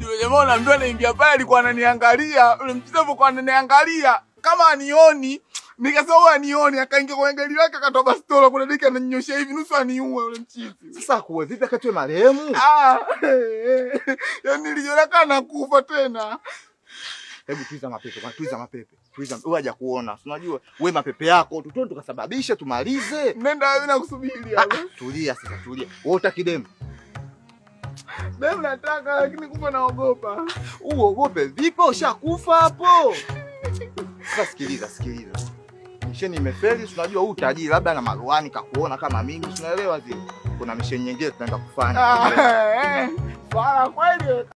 Yule jamaa anaambiwa naingia pale alikuwa ananiangalia, yule mchezaji kwa ananiangalia kama anioni, nikasema wewe anioni, akaingia kwa gari lake akatoa bastola kuna dakika ananyoshia hivi nusu aniue yule mchizi. Sasa kuwe vipi akati wewe marehemu? Yaani nilijiona kana kufa tena. Hebu tuiza mapepe, tuiza mapepe. Tuiza wewe haja kuona. Unajua wewe mapepe yako tutoe tukasababisha tumalize. Nenda wewe na kusubiri hapa. Tulia sasa tulia. Wewe utakidemu. Mimi nataka lakini kufa naogopa. Uogope vipi ushakufa hapo? Sasa sikiliza. Misheni imefeli, tunajua huu tajiri labda na maruani kakuona kama mimi, tunaelewa zile. Kuna misheni nyingine tunaenda kufanya. Fala kweli.